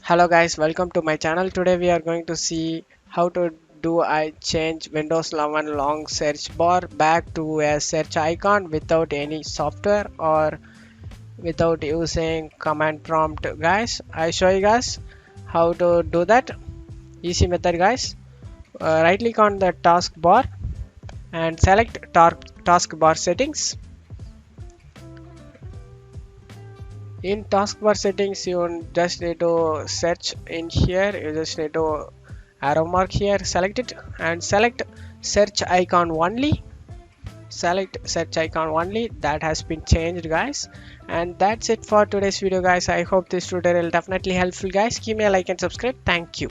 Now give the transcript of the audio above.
Hello guys, welcome to my channel. Today we are going to see how to do I change Windows 11 long search bar back to a search icon without any software or without using command prompt. Guys, I show you guys how to do that. Easy method guys. Right click on the taskbar and select taskbar settings. In taskbar settings, you just need to search in here. You just need to arrow mark here, select it and select search icon only. Select search icon only. That has been changed guys, and that's it for today's video guys. I hope this tutorial definitely helpful guys. Give me a like and subscribe. Thank you.